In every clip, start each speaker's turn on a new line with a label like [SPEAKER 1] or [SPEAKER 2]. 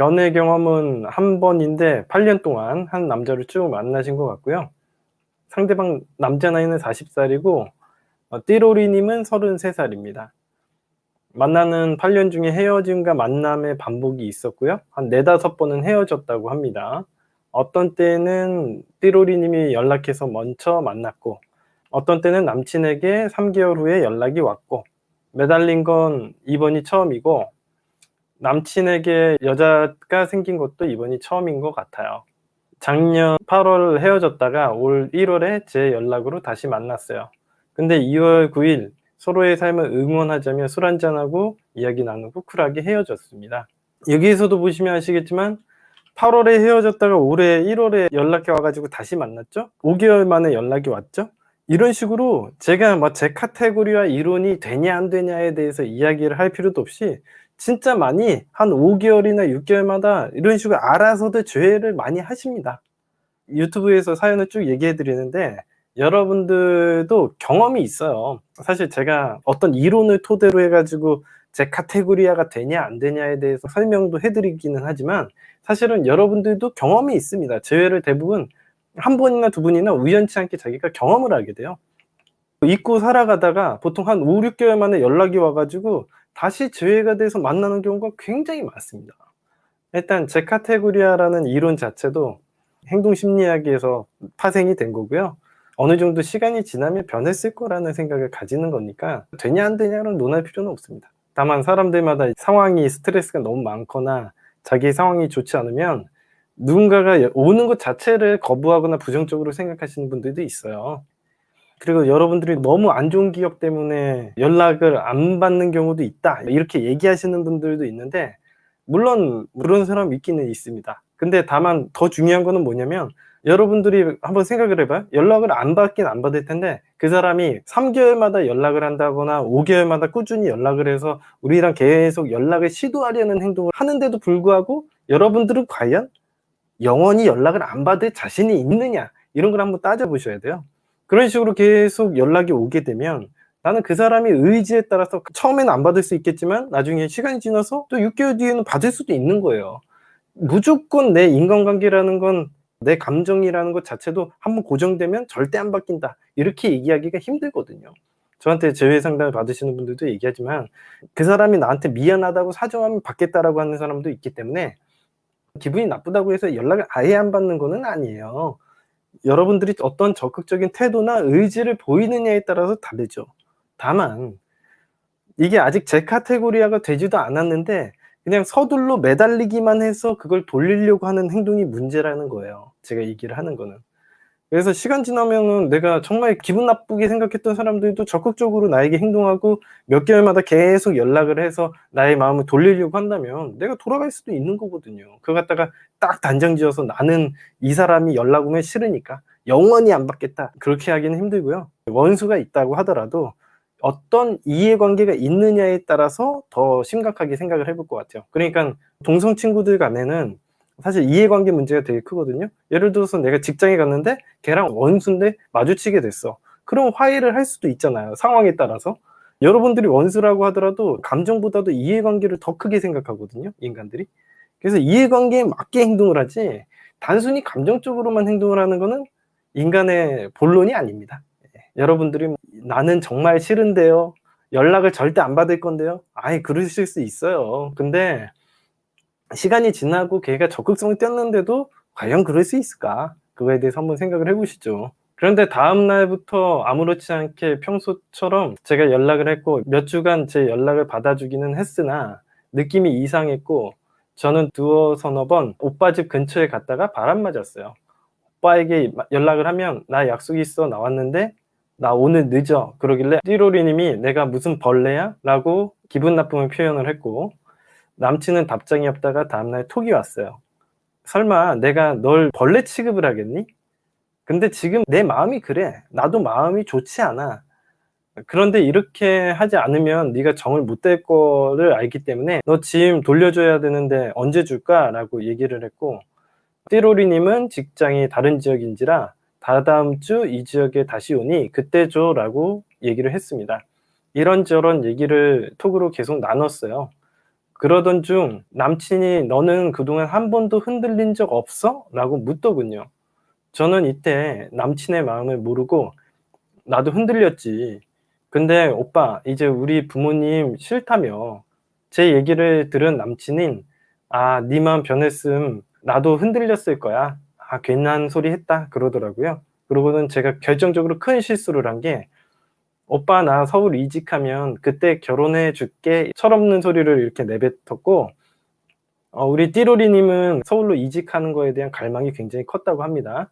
[SPEAKER 1] 연애 경험은 한 번인데 8년 동안 한 남자를 쭉 만나신 것 같고요. 상대방 남자 나이는 40살이고 띠로리 님은 33살입니다. 만나는 8년 중에 헤어짐과 만남의 반복이 있었고요. 한 4-5 번은 헤어졌다고 합니다. 어떤 때는 띠로리 님이 연락해서 먼저 만났고 어떤 때는 남친에게 3 개월 후에 연락이 왔고 매달린 건 이번이 처음이고 남친에게 여자가 생긴 것도 이번이 처음인 것 같아요. 작년 8월 헤어졌다가 올 1월에 제 연락으로 다시 만났어요. 근데 2월 9일 서로의 삶을 응원하자며 술 한잔하고 이야기 나누고 쿨하게 헤어졌습니다. 여기에서도 보시면 아시겠지만 8월에 헤어졌다가 올해 1월에 연락이 와 가지고 다시 만났죠. 5개월 만에 연락이 왔죠. 이런 식으로 제가 뭐 제 카테고리와 이론이 되냐 안 되냐에 대해서 이야기를 할 필요도 없이 진짜 많이 한 5개월이나 6개월마다 이런 식으로 알아서들 죄를 많이 하십니다. 유튜브에서 사연을 쭉 얘기해 드리는데 여러분들도 경험이 있어요. 사실 제가 어떤 이론을 토대로 해 가지고 제 카테고리화가 되냐 안 되냐에 대해서 설명도 해 드리기는 하지만 사실은 여러분들도 경험이 있습니다. 재회를 대부분 한 번이나 두 번이나 우연치 않게 자기가 경험을 하게 돼요. 잊고 살아가다가 보통 한 5-6개월 만에 연락이 와 가지고 다시 재회가 돼서 만나는 경우가 굉장히 많습니다. 일단 제 카테고리아라는 이론 자체도 행동 심리학에서 파생이 된 거고요. 어느 정도 시간이 지나면 변했을 거라는 생각을 가지는 거니까 되냐 안 되냐는 논할 필요는 없습니다. 다만 사람들마다 상황이 스트레스가 너무 많거나 자기 상황이 좋지 않으면 누군가가 오는 것 자체를 거부하거나 부정적으로 생각하시는 분들도 있어요. 그리고 여러분들이 너무 안 좋은 기억 때문에 연락을 안 받는 경우도 있다, 이렇게 얘기하시는 분들도 있는데 물론 그런 사람이 있기는 있습니다. 근데 다만 더 중요한 거는 뭐냐면 여러분들이 한번 생각을 해 봐요. 연락을 안 받긴 안 받을 텐데 그 사람이 3 개월마다 연락을 한다거나 5 개월마다 꾸준히 연락을 해서 우리랑 계속 연락을 시도하려는 행동을 하는데도 불구하고 여러분들은 과연 영원히 연락을 안 받을 자신이 있느냐, 이런 걸 한번 따져 보셔야 돼요. 그런 식으로 계속 연락이 오게 되면 나는 그 사람의 의지에 따라서 처음에는 안 받을 수 있겠지만 나중에 시간이 지나서 또 6 개월 뒤에는 받을 수도 있는 거예요. 무조건 내 인간관계라는 건, 내 감정이라는 것 자체도 한번 고정되면 절대 안 바뀐다, 이렇게 얘기하기가 힘들거든요. 저한테 재회 상담을 받으시는 분들도 얘기하지만 그 사람이 나한테 미안하다고 사정하면 받겠다라고 하는 사람도 있기 때문에 기분이 나쁘다고 해서 연락을 아예 안 받는 거는 아니에요. 여러분들이 어떤 적극적인 태도나 의지를 보이느냐에 따라서 다르죠. 다만 이게 아직 제 카테고리화가 되지도 않았는데 그냥 서둘러 매달리기만 해서 그걸 돌리려고 하는 행동이 문제라는 거예요, 제가 얘기를 하는 거는. 그래서 시간 지나면은 내가 정말 기분 나쁘게 생각했던 사람들도 적극적으로 나에게 행동하고 몇 개월마다 계속 연락을 해서 나의 마음을 돌리려고 한다면 내가 돌아갈 수도 있는 거거든요. 그거 갖다가 딱 단정 지어서 '나는 이 사람이 연락 오면 싫으니까 영원히 안 받겠다.' 그렇게 하기는 힘들고요. 원수가 있다고 하더라도 어떤 이해관계가 있느냐에 따라서 더 심각하게 생각을 해볼 것 같아요. 그러니깐 동성 친구들 간에는 사실 이해관계 문제가 되게 크거든요. 예를 들어서 내가 직장에 갔는데 걔랑 원수인데 마주치게 됐어. 그럼 화해를 할 수도 있잖아요, 상황에 따라서. 여러분들이 원수라고 하더라도 감정보다도 이해관계를 더 크게 생각하거든요, 인간들이. 그래서 이해관계에 맞게 행동을 하지 단순히 감정적으로만 행동을 하는 거는 인간의 본론이 아닙니다. 예. 여러분들이 뭐 "나는 정말 싫은데요. 연락을 절대 안 받을 건데요." 아이, 그러실 수 있어요. 근데 시간이 지나고 걔가 적극성을 띄었는데도 '과연 그럴 수 있을까?' 그거에 대해서 한번 생각을 해 보시죠. 그런데 다음 날부터 아무렇지 않게 평소처럼 제가 연락을 했고 몇 주간 제 연락을 받아 주기는 했으나 느낌이 이상했고 저는 두어 서너 번 오빠 집 근처에 갔다가 바람 맞았어요. 오빠에게 연락을 하면 "나 약속 있어. 나왔는데 나 오늘 늦어." 그러길래 띠로리 님이 "내가 무슨 벌레야?" 라고 기분 나쁨을 표현을 했고 남친은 답장이 없다가 다음날 톡이 왔어요. "설마 내가 널 벌레 취급을 하겠니? 근데 지금 내 마음이 그래. 나도 마음이 좋지 않아. 그런데 이렇게 하지 않으면 네가 정을 못 댈 거를 알기 때문에 너 짐 돌려줘야 되는데 언제 줄까?"라고 얘기를 했고 띠로리 님은 직장이 다른 지역인지라 "다다음 주 이 지역에 다시 오니 그때 줘."라고 얘기를 했습니다. 이런저런 얘기를 톡으로 계속 나눴어요. 그러던 중 남친이 "너는 그동안 한 번도 흔들린 적 없어?" 라고 묻더군요. 저는 이때 남친의 마음을 모르고 "나도 흔들렸지. 근데 오빠 이제 우리 부모님 싫다며." 제 얘기를 들은 남친은 "아 네 마음 변했음. 나도 흔들렸을 거야. 아 괜한 소리 했다." 그러더라고요. 그러고는 제가 결정적으로 큰 실수를 한 게 "오빠 나 서울 이직하면 그때 결혼해 줄게." 철없는 소리를 이렇게 내뱉었고 우리 띠로리 님은 서울로 이직하는 거에 대한 갈망이 굉장히 컸다고 합니다.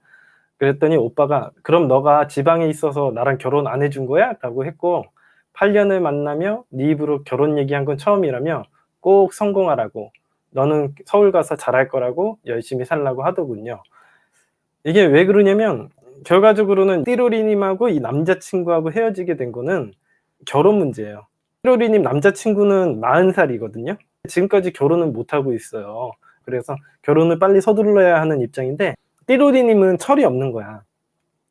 [SPEAKER 1] 그랬더니 오빠가 "그럼 너가 지방에 있어서 나랑 결혼 안 해준 거야?" 라고 했고 "8 년을 만나며 네 입으로 결혼 얘기한 건 처음이라며 꼭 성공하라고. 너는 서울 가서 잘할 거라고 열심히 살라고." 하더군요. 이게 왜 그러냐면 결과적으로는 띠로리 님하고 이 남자 친구하고 헤어지게 된 거는 결혼 문제예요. 띠로리 님 남자 친구는 40 살이거든요. 지금까지 결혼은 못 하고 있어요. 그래서 결혼을 빨리 서둘러야 하는 입장인데 띠로리 님은 철이 없는 거야.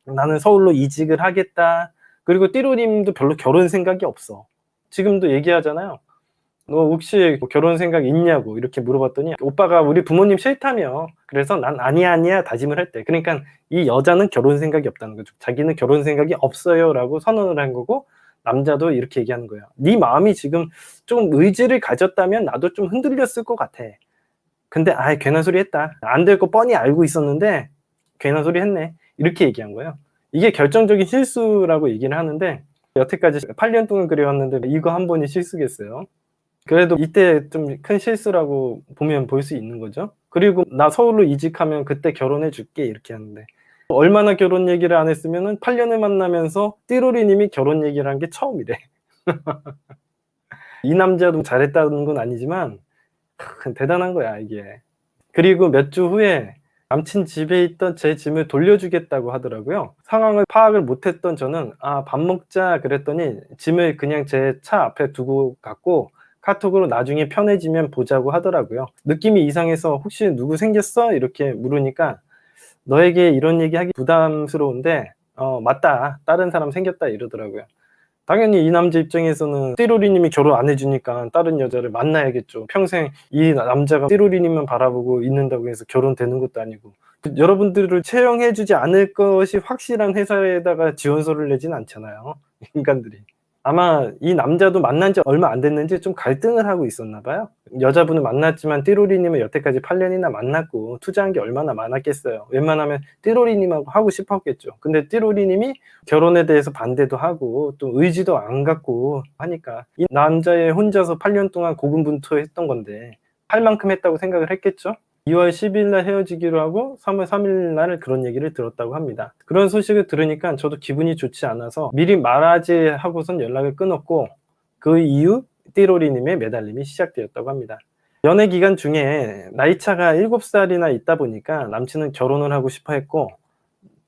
[SPEAKER 1] '나는 서울로 이직을 하겠다.' 그리고 띠로리 님도 별로 결혼 생각이 없어. 지금도 얘기하잖아요. "너 혹시 뭐 결혼 생각 있냐."고 이렇게 물어봤더니 오빠가 "우리 부모님 싫다며. 그래서 난 '아니야, 아니야.' 다짐을 했대." 그러니깐 이 여자는 결혼 생각이 없다는 거죠. 자기는 결혼 생각이 없어요라고 선언을 한 거고 남자도 이렇게 얘기하는 거예요. "네 마음이 지금 좀 의지를 가졌다면 나도 좀 흔들렸을 것 같아. 근데 아이 괜한 소리 했다. 안 될 거 뻔히 알고 있었는데 괜한 소리 했네." 이렇게 얘기한 거예요. 이게 결정적인 실수라고 얘기를 하는데 여태까지 8년 동안 그래 왔는데 이거 한 번이 실수겠어요. 그래도 이때 좀 큰 실수라고 보면 볼 수 있는 거죠. 그리고 "나 서울로 이직하면 그때 결혼해 줄게." 이렇게 하는데 얼마나 결혼 얘기를 안 했으면은 8 년을 만나면서 띠로리 님이 결혼 얘기를 한 게 처음이래. 이 남자도 잘했다는 건 아니지만 대단한 거야 이게. 그리고 몇 주 후에 남친 집에 있던 제 짐을 돌려주겠다고 하더라고요. 상황을 파악을 못 했던 저는 "아 밥 먹자." 그랬더니 짐을 그냥 제 차 앞에 두고 갔고 카톡으로 "나중에 편해지면 보자."고 하더라고요. 느낌이 이상해서 "혹시 누구 생겼어?" 이렇게 물으니까 "너에게 이런 얘기하기 부담스러운데 맞다. 다른 사람 생겼다." 이러더라고요. 당연히 이 남자 입장에서는 띠로리 님이 결혼 안 해 주니까 다른 여자를 만나야겠죠. 평생 이 남자가 띠로리 님만 바라보고 있는다고 해서 결혼되는 것도 아니고. 여러분들을 채용해 주지 않을 것이 확실한 회사에다가 지원서를 내진 않잖아요, 인간들이. 아마 이 남자도 만난 지 얼마 안 됐는지 좀 갈등을 하고 있었나 봐요. 여자분을 만났지만 띠로리 님을 여태까지 8 년이나 만났고 투자한 게 얼마나 많았겠어요. 웬만하면 띠로리 님하고 하고 싶었겠죠. 근데 띠로리 님이 결혼에 대해서 반대도 하고 또 의지도 안 갖고 하니까 이 남자애 혼자서 8년 동안 고군분투했던 건데 할 만큼 했다고 생각을 했겠죠. 2월 10일 날 헤어지기로 하고 3월 3일 날 그런 얘기를 들었다고 합니다. 그런 소식을 들으니까 저도 기분이 좋지 않아서 미리 말하지 하고선 연락을 끊었고 그 이후 띠로리 님의 매달림이 시작되었다고 합니다. 연애 기간 중에 나이 차가 7 살이나 있다 보니까 남친은 결혼을 하고 싶어 했고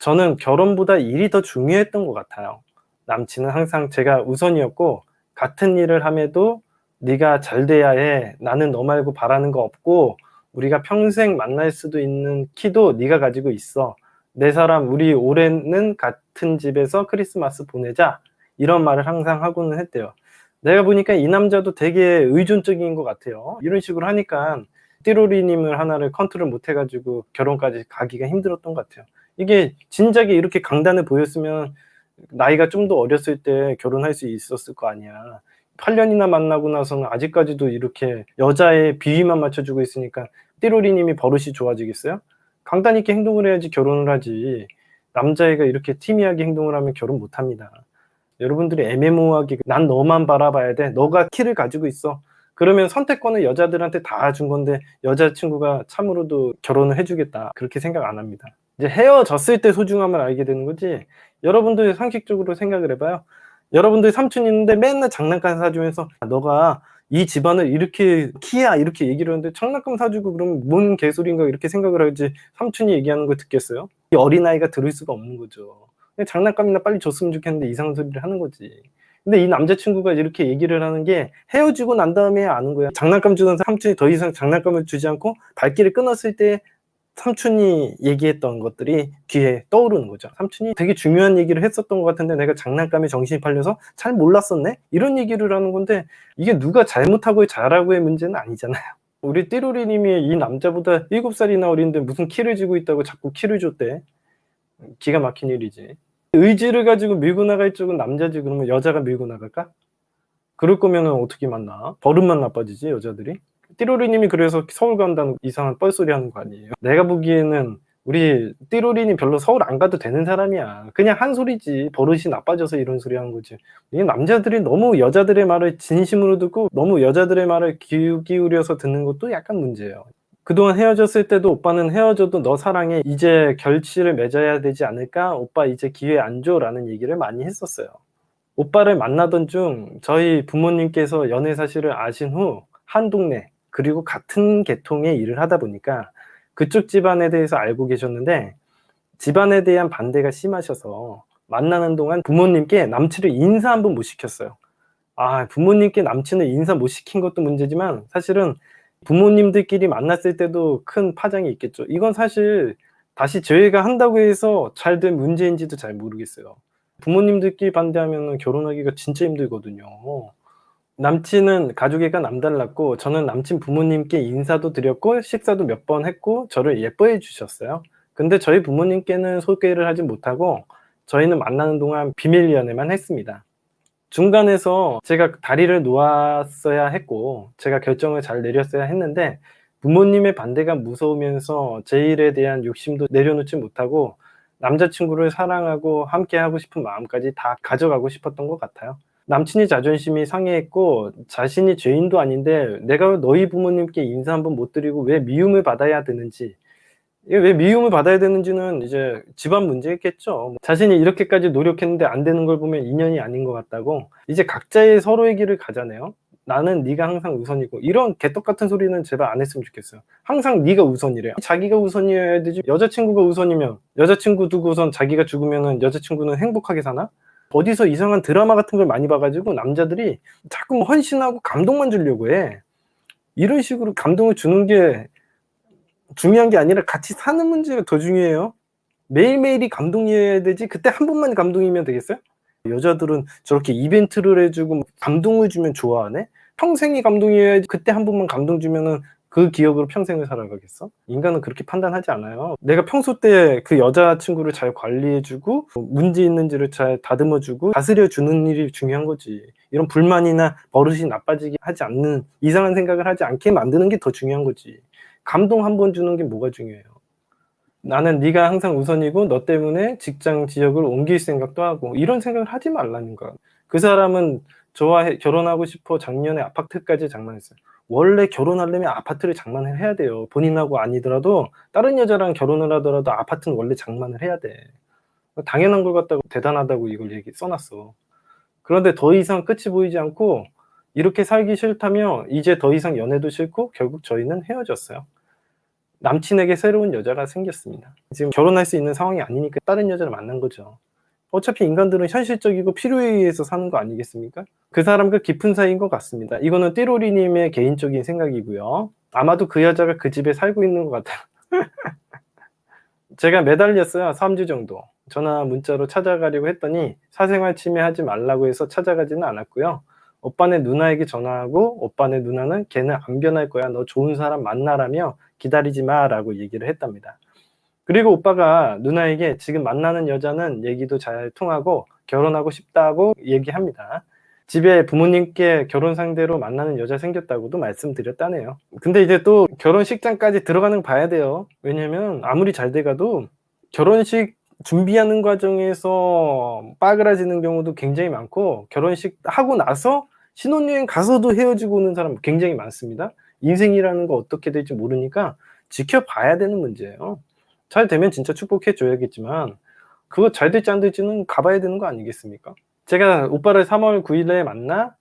[SPEAKER 1] 저는 결혼보다 일이 더 중요했던 것 같아요. 남친은 항상 제가 우선이었고 같은 일을 함에도 "네가 잘 돼야 해. 나는 너 말고 바라는 거 없고 우리가 평생 만날 수도 있는 키도 네가 가지고 있어. 내 사람 우리 올해는 같은 집에서 크리스마스 보내자." 이런 말을 항상 하고는 했대요. 내가 보니까 이 남자도 되게 의존적인 것 같아요. 이런 식으로 하니까 띠로리 님을 하나를 컨트롤 못 해 가지고 결혼까지 가기가 힘들었던 것 같아요. 이게 진작에 이렇게 강단을 보였으면 나이가 좀 더 어렸을 때 결혼할 수 있었을 거 아니야. 8 년이나 만나고 나서는 아직까지도 이렇게 여자의 비위만 맞춰 주고 있으니까 띠로리 님이 버릇이 좋아지겠어요? 강단 있게 행동을 해야지 결혼을 하지. 남자애가 이렇게 티미하게 행동을 하면 결혼 못 합니다. 여러분들이 애매모호하게 "난 너만 바라봐야 돼. 너가 키를 가지고 있어." 그러면 선택권을 여자들한테 다 준 건데 여자친구가 참으로도 "결혼을 해 주겠다." 그렇게 생각 안 합니다. 이제 헤어졌을 때 소중함을 알게 되는 거지 여러분들 상식적으로 생각을 해 봐요. 여러분들 삼촌이 있는데 맨날 장난감 사 주면서 "너가 이 집안을 이렇게 키야." 이렇게 얘기를 하는데 장난감 사 주고 그러면 '뭔 개소리인가.' 이렇게 생각을 하지 삼촌이 얘기하는 걸 듣겠어요? 이 어린아이가 들을 수가 없는 거죠. 그냥 장난감이나 빨리 줬으면 좋겠는데 이상한 소리를 하는 거지. 근데 이 남자 친구가 이렇게 얘기를 하는 게 헤어지고 난 다음에야 아는 거야. 장난감 주던 삼촌이 더 이상 장난감을 주지 않고 발길을 끊었을 때 삼촌이 얘기했던 것들이 귀에 떠오르는 거죠. '삼촌이 되게 중요한 얘기를 했었던 것 같은데 내가 장난감에 정신이 팔려서 잘 몰랐었네.' 이런 얘기를 하는 건데 이게 누가 잘못하고 잘하고의 문제는 아니잖아요. 우리 띠로리 님이 이 남자보다 7 살이나 어린데 무슨 키를 쥐고 있다고 자꾸 키를 줬대. 기가 막힌 일이지. 의지를 가지고 밀고 나갈 쪽은 남자지 그러면 여자가 밀고 나갈까? 그럴 거면은 어떻게 만나? 버릇만 나빠지지 여자들이. 띠로리 님이 그래서 서울 간다는 이상한 뻘소리 하는 거 아니에요. 내가 보기에는 우리 띠로리 님 별로 서울 안 가도 되는 사람이야. 그냥 한 소리지. 버릇이 나빠져서 이런 소리 하는 거지. 이 남자들이 너무 여자들의 말을 진심으로 듣고 너무 여자들의 말을 귀 기울여서 듣는 것도 약간 문제예요. 그동안 헤어졌을 때도 "오빠는 헤어져도 너 사랑해. 이제 결실을 맺어야 되지 않을까? 오빠 이제 기회 안 줘."라는 얘기를 많이 했었어요. 오빠를 만나던 중 저희 부모님께서 연애 사실을 아신 후 한 동네 그리고 같은 계통의 일을 하다 보니까 그쪽 집안에 대해서 알고 계셨는데 집안에 대한 반대가 심하셔서 만나는 동안 부모님께 남친을 인사 한 번 못 시켰어요. 부모님께 남친을 인사 못 시킨 것도 문제지만 사실은 부모님들끼리 만났을 때도 큰 파장이 있겠죠. 이건 사실 다시 저희가 한다고 해서 잘 된 문제인지도 잘 모르겠어요. 부모님들끼리 반대하면은 결혼하기가 진짜 힘들거든요. 남친은 가족애가 남달랐고 저는 남친 부모님께 인사도 드렸고 식사도 몇 번 했고 저를 예뻐해 주셨어요. 근데 저희 부모님께는 소개를 하지 못하고 저희는 만나는 동안 비밀 연애만 했습니다. 중간에서 제가 다리를 놓았어야 했고 제가 결정을 잘 내렸어야 했는데 부모님의 반대가 무서우면서 제 일에 대한 욕심도 내려놓지 못하고 남자친구를 사랑하고 함께하고 싶은 마음까지 다 가져가고 싶었던 것 같아요. 남친이 자존심이 상해했고 자신이 죄인도 아닌데 내가 너희 부모님께 인사 한 번 못 드리고 왜 미움을 받아야 되는지, 이게 왜 미움을 받아야 되는지는 이제 집안 문제겠죠. 자신이 이렇게까지 노력했는데 안 되는 걸 보면 인연이 아닌 것 같다고 이제 각자의 서로의 길을 가자네요. "나는 네가 항상 우선이고." 이런 개떡 같은 소리는 제발 안 했으면 좋겠어요. 항상 네가 우선이래요. 자기가 우선이어야 되지 여자친구가 우선이면 여자친구 두고선 자기가 죽으면은 여자친구는 행복하게 사나? 어디서 이상한 드라마 같은 걸 많이 봐 가지고 남자들이 자꾸 헌신하고 감동만 주려고 해. 이런 식으로 감동을 주는 게 중요한 게 아니라 같이 사는 문제가 더 중요해요. 매일매일이 감동이어야 되지 그때 한 번만 감동이면 되겠어요? 여자들은 저렇게 이벤트를 해 주고 감동을 주면 좋아하네? 평생이 감동이어야지 그때 한 번만 감동 주면은 그 기억으로 평생을 살아가겠어? 인간은 그렇게 판단하지 않아요. 내가 평소 때 그 여자친구를 잘 관리해 주고 문제 있는지를 잘 다듬어 주고 다스려 주는 일이 중요한 거지. 이런 불만이나 버릇이 나빠지게 하지 않는, 이상한 생각을 하지 않게 만드는 게 더 중요한 거지. 감동 한 번 주는 게 뭐가 중요해요. 나는 네가 항상 우선이고 너 때문에 직장 지역을 옮길 생각도 하고 이런 생각을 하지 말라는 거야. 그 사람은 저와 결혼하고 싶어 작년에 아파트까지 장만했어요. 원래 결혼하려면 아파트를 장만을 해야 돼요. 본인하고 아니더라도 다른 여자랑 결혼을 하더라도 아파트는 원래 장만을 해야 돼. 당연한 걸 갖다가 대단하다고 이걸 써 놨어. 그런데 더 이상 끝이 보이지 않고 이렇게 살기 싫다며 이제 더 이상 연애도 싫고 결국 저희는 헤어졌어요. 남친에게 새로운 여자가 생겼습니다. 지금 결혼할 수 있는 상황이 아니니까 다른 여자를 만난 거죠. 어차피 인간들은 현실적이고 필요에 의해서 사는 거 아니겠습니까? 그 사람과 깊은 사이인 것 같습니다. 이거는 띠로리 님의 개인적인 생각이고요. 아마도 그 여자가 그 집에 살고 있는 것 같아요. 제가 매달렸어요. 3주 정도. 전화 문자로 찾아가려고 했더니 사생활 침해하지 말라고 해서 찾아가지는 않았고요. 오빠네 누나에게 전화하고 오빠네 누나는 "걔는 안 변할 거야. 너 좋은 사람 만나라며 기다리지 마."라고 얘기를 했답니다. 그리고 오빠가 누나에게 지금 만나는 여자는 얘기도 잘 통하고 결혼하고 싶다고 얘기합니다. 집에 부모님께 결혼 상대로 만나는 여자 생겼다고도 말씀드렸다네요. 근데 이제 또 결혼식장까지 들어가는 거 봐야 돼요. 왜냐면 아무리 잘 돼 가도 결혼식 준비하는 과정에서 빠그라지는 경우도 굉장히 많고 결혼식 하고 나서 신혼여행 가서도 헤어지고 오는 사람 굉장히 많습니다. 인생이라는 거 어떻게 될지 모르니까 지켜봐야 되는 문제예요. 잘 되면 진짜 축복해 줘야겠지만 그거 잘 될지 안 될지는 가 봐야 되는 거 아니겠습니까? 제가 오빠를 3월 9 일에 만나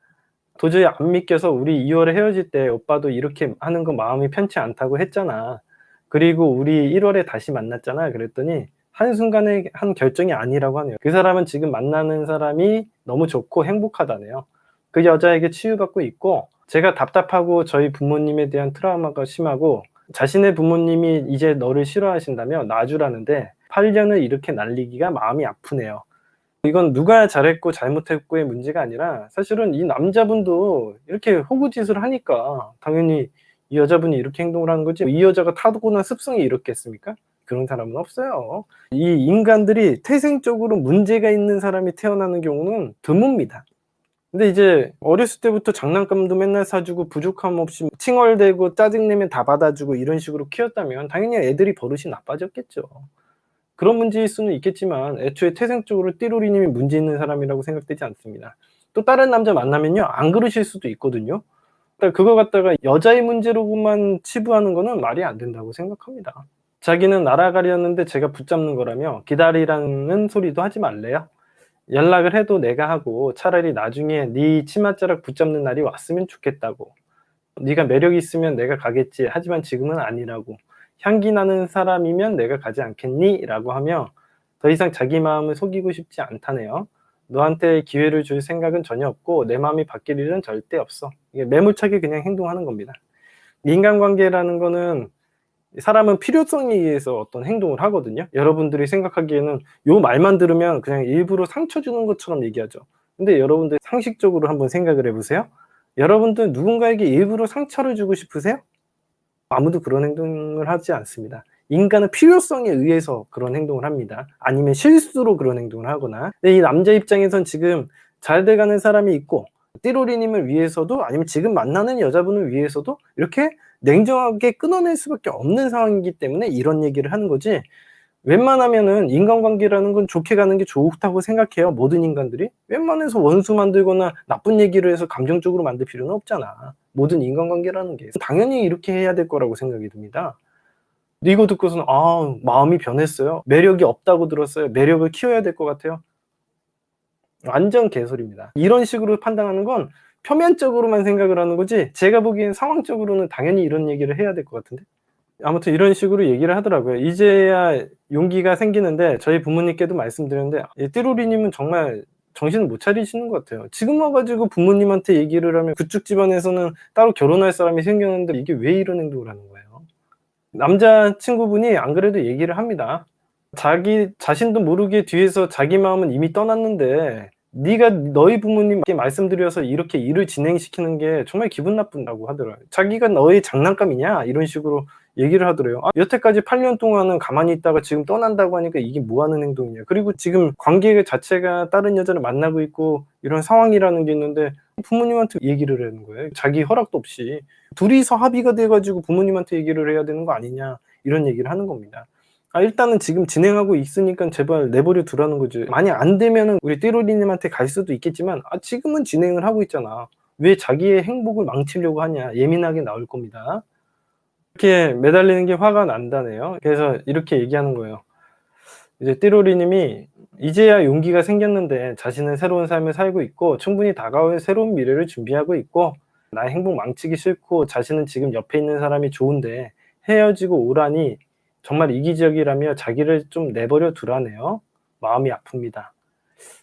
[SPEAKER 1] 도저히 안 믿겨서 "우리 2 월에 헤어질 때 오빠도 이렇게 하는 거 마음이 편치 않다고 했잖아. 그리고 우리 1 월에 다시 만났잖아." 그랬더니 한순간에 한 결정이 아니라고 하네요. 그 사람은 지금 만나는 사람이 너무 좋고 행복하다네요. 그 여자에게 치유받고 있고 제가 답답하고 저희 부모님에 대한 트라우마가 심하고 자신의 부모님이 이제 너를 싫어하신다며 놔주라는데 8년을 이렇게 날리기가 마음이 아프네요. 이건 누가 잘했고 잘못했고의 문제가 아니라 사실은 이 남자분도 이렇게 호구짓을 하니까 당연히 이 여자분이 이렇게 행동을 하는 거지, 이 여자가 타고난 습성이 이렇겠습니까? 그런 사람은 없어요. 이 인간들이 태생적으로 문제가 있는 사람이 태어나는 경우는 드뭅니다. 근데 이제 어렸을 때부터 장난감도 맨날 사주고 부족함 없이 칭얼대고 짜증내면 다 받아주고 이런 식으로 키웠다면 당연히 애들이 버릇이 나빠졌겠죠. 그런 문제일 수는 있겠지만 애초에 태생적으로 띠로리님이 문제 있는 사람이라고 생각되지 않습니다. 또 다른 남자 만나면요, 안 그러실 수도 있거든요. 그러니까 그거 갖다가 여자의 문제로만 치부하는 거는 말이 안 된다고 생각합니다. 자기는 날아가려는데 제가 붙잡는 거라며 기다리라는 소리도 하지 말래요. 연락을 해도 내가 하고 차라리 나중에 네 치맛자락 붙잡는 날이 왔으면 좋겠다고. 네가 매력 있으면 내가 가겠지. 하지만 지금은 아니라고. 향기 나는 사람이면 내가 가지 않겠니? 라고 하며 더 이상 자기 마음을 속이고 싶지 않다네요. 너한테 기회를 줄 생각은 전혀 없고 내 마음이 바뀔 일은 절대 없어. 이게 매몰차게 그냥 행동하는 겁니다. 인간관계라는 거는 사람은 필요성에 의해서 어떤 행동을 하거든요. 여러분들이 생각하기에는 요 말만 들으면 그냥 일부러 상처 주는 것처럼 얘기하죠. 근데 여러분들 상식적으로 한번 생각을 해보세요. 여러분들 누군가에게 일부러 상처를 주고 싶으세요? 아무도 그런 행동을 하지 않습니다. 인간은 필요성에 의해서 그런 행동을 합니다. 아니면 실수로 그런 행동을 하거나. 근데 이 남자 입장에선 지금 잘 돼가는 사람이 있고 띠로리님을 위해서도 아니면 지금 만나는 여자분을 위해서도 이렇게 냉정하게 끊어낼 수밖에 없는 상황이기 때문에 이런 얘기를 하는 거지, 웬만하면은 인간관계라는 건 좋게 가는 게 좋다고 생각해요. 모든 인간들이. 웬만해서 원수 만들거나 나쁜 얘기를 해서 감정적으로 만들 필요는 없잖아. 모든 인간관계라는 게 당연히 이렇게 해야 될 거라고 생각이 듭니다. 근데 이거 듣고서는 마음이 변했어요. 매력이 없다고 들었어요. 매력을 키워야 될 것 같아요. 완전 개소리입니다. 이런 식으로 판단하는 건 표면적으로만 생각을 하는 거지, 제가 보기엔 상황적으로는 당연히 이런 얘기를 해야 될 것 같은데. 아무튼 이런 식으로 얘기를 하더라고요. 이제야 용기가 생기는데 저희 부모님께도 말씀드렸는데 이 띠로리님은 정말 정신을 못 차리시는 것 같아요. 지금 와가지고 부모님한테 얘기를 하면 그쪽 집안에서는 따로 결혼할 사람이 생겼는데 이게 왜 이런 행동을 하는 거예요? 남자친구분이 안 그래도 얘기를 합니다. 자기 자신도 모르게 뒤에서 자기 마음은 이미 떠났는데 네가 너희 부모님께 말씀드려서 이렇게 일을 진행시키는 게 정말 기분 나쁜다고 하더라고요. 자기가 너의 장난감이냐? 이런 식으로 얘기를 하더래요. 여태까지 8년 동안은 가만히 있다가 지금 떠난다고 하니까 이게 뭐 하는 행동이냐. 그리고 지금 관계 자체가 다른 여자를 만나고 있고 이런 상황이라는 게 있는데 부모님한테 얘기를 하는 거예요. 자기 허락도 없이. 둘이서 합의가 돼 가지고 부모님한테 얘기를 해야 되는 거 아니냐. 이런 얘기를 하는 겁니다. 일단은 지금 진행하고 있으니까 제발 내버려 두라는 거지. 만약 안 되면은 우리 띠로리님한테 갈 수도 있겠지만 지금은 진행을 하고 있잖아. 왜 자기의 행복을 망치려고 하냐. 예민하게 나올 겁니다. 이렇게 매달리는 게 화가 난다네요. 그래서 이렇게 얘기하는 거예요. 이제 띠로리님이 이제야 용기가 생겼는데 자신은 새로운 삶을 살고 있고 충분히 다가올 새로운 미래를 준비하고 있고 나의 행복 망치기 싫고 자신은 지금 옆에 있는 사람이 좋은데 헤어지고 오라니 정말 이기적이라며 자기를 좀 내버려 두라네요. 마음이 아픕니다.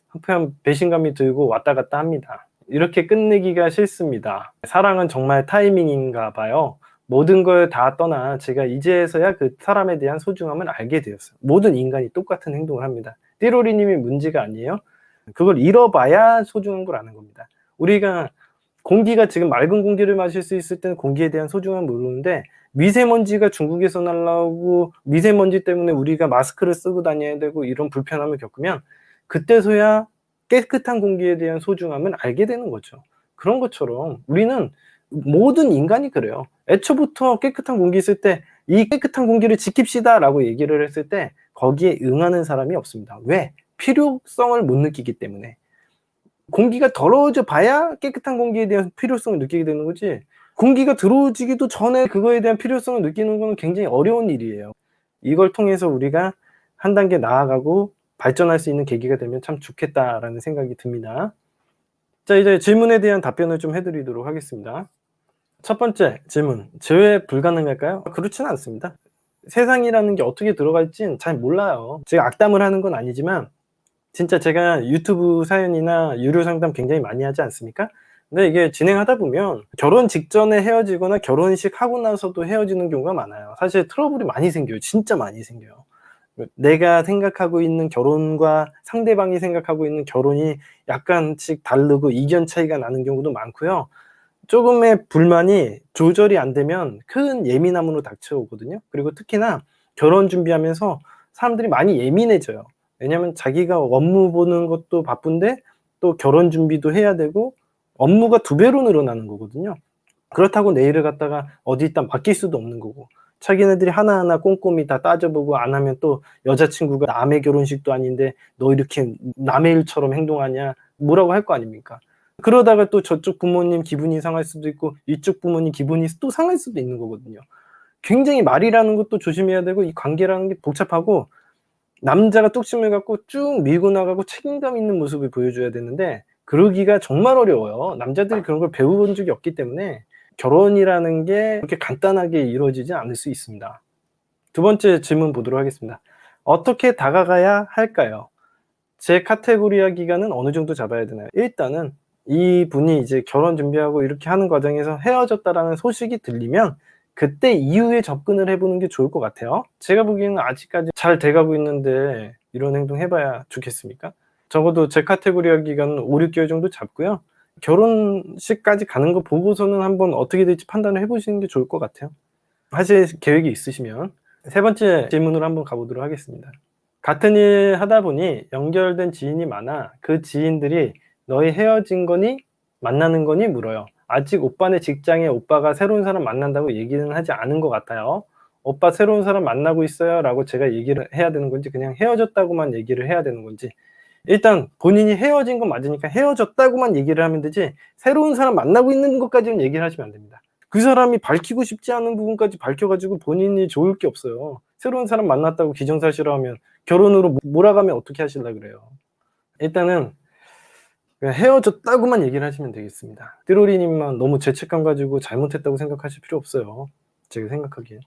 [SPEAKER 1] 한편 배신감이 들고 왔다 갔다 합니다. 이렇게 끝내기가 싫습니다. 사랑은 정말 타이밍인가 봐요. 모든 걸 다 떠나 제가 이제서야 그 사람에 대한 소중함을 알게 되었어요. 모든 인간이 똑같은 행동을 합니다. 띠로리님이 문제가 아니에요. 그걸 잃어봐야 소중한 걸 아는 겁니다. 우리가 공기가 지금 맑은 공기를 마실 수 있을 때는 공기에 대한 소중함을 모르는데 미세먼지가 중국에서 날라오고 미세먼지 때문에 우리가 마스크를 쓰고 다녀야 되고 이런 불편함을 겪으면 그때서야 깨끗한 공기에 대한 소중함을 알게 되는 거죠. 그런 것처럼 우리는 모든 인간이 그래요. 애초부터 깨끗한 공기 있을 때 이 깨끗한 공기를 지킵시다 라고 얘기를 했을 때 거기에 응하는 사람이 없습니다. 왜? 필요성을 못 느끼기 때문에. 공기가 더러워져 봐야 깨끗한 공기에 대한 필요성을 느끼게 되는 거지, 공기가 더러워지기도 전에 그거에 대한 필요성을 느끼는 건 굉장히 어려운 일이에요. 이걸 통해서 우리가 한 단계 나아가고 발전할 수 있는 계기가 되면 참 좋겠다라는 생각이 듭니다. 자, 이제 질문에 대한 답변을 좀 해드리도록 하겠습니다. 첫 번째 질문, 재회 불가능할까요? 그렇지는 않습니다. 세상이라는 게 어떻게 들어갈진 잘 몰라요. 제가 악담을 하는 건 아니지만 진짜 제가 유튜브 사연이나 유료 상담 굉장히 많이 하지 않습니까? 근데 이게 진행하다 보면 결혼 직전에 헤어지거나 결혼식 하고 나서도 헤어지는 경우가 많아요. 사실 트러블이 많이 생겨요. 진짜 많이 생겨요. 내가 생각하고 있는 결혼과 상대방이 생각하고 있는 결혼이 약간씩 다르고 이견 차이가 나는 경우도 많고요. 쪼금의 불만이 조절이 안 되면 큰 예민함으로 닥쳐오거든요. 그리고 특히나 결혼 준비하면서 사람들이 많이 예민해져요. 왜냐하면 자기가 업무 보는 것도 바쁜데 또 결혼 준비도 해야 되고 업무가 2 배로 늘어나는 거거든요. 그렇다고 내일을 갖다가 어디다 맡길 수도 없는 거고 자기네들이 하나하나 꼼꼼히 다 따져보고 안 하면 또 여자친구가 "남의 결혼식도 아닌데 너 이렇게 남의 일처럼 행동하냐." 뭐라고 할 거 아닙니까? 그러다가 또 저쪽 부모님 기분이 상할 수도 있고 이쪽 부모님 기분이 또 상할 수도 있는 거거든요. 굉장히 말이라는 것도 조심해야 되고 이 관계라는 게 복잡하고 남자가 뚝심을 갖고 쭉 밀고 나가고 책임감 있는 모습을 보여줘야 되는데 그러기가 정말 어려워요. 남자들이 그런 걸 배워본 적이 없기 때문에 결혼이라는 게 그렇게 간단하게 이루어지지 않을 수 있습니다. 2 번째 질문 보도록 하겠습니다. 어떻게 다가가야 할까요? 제 카테고리화 기간은 어느 정도 잡아야 되나요? 일단은 이분이 이제 결혼 준비하고 이렇게 하는 과정에서 헤어졌다라는 소식이 들리면 그때 이후에 접근을 해 보는 게 좋을 것 같아요. 제가 보기에는 아직까지 잘 돼 가고 있는데 이런 행동 해 봐야 좋겠습니까? 적어도 제 카테고리화 기간은 5-6 개월 정도 잡고요. 결혼식까지 가는 거 보고서는 한번 어떻게 될지 판단을 해 보시는 게 좋을 것 같아요. 하실 계획이 있으시면. 3 번째 질문으로 한번 가 보도록 하겠습니다. 같은 일 하다 보니 연결된 지인이 많아 그 지인들이 "너희 헤어진 거니? 만나는 거니?" 물어요. 아직 오빠네 직장에 오빠가 새로운 사람 만난다고 얘기는 하지 않은 것 같아요. "오빠 새로운 사람 만나고 있어요."라고 제가 얘기를 해야 되는 건지 그냥 헤어졌다고만 얘기를 해야 되는 건지 일단 본인이 헤어진 건 맞으니까 헤어졌다고만 얘기를 하면 되지 새로운 사람 만나고 있는 것까지는 얘기를 하시면 안 됩니다. 그 사람이 밝히고 싶지 않은 부분까지 밝혀 가지고 본인이 좋을 게 없어요. 새로운 사람 만났다고 기정사실화하면 결혼으로 몰아가면 어떻게 하실라 그래요. 일단은 그냥 헤어졌다고만 얘기를 하시면 되겠습니다. 띠로리 님만 너무 죄책감 가지고 잘못했다고 생각하실 필요 없어요, 제가 생각하기엔.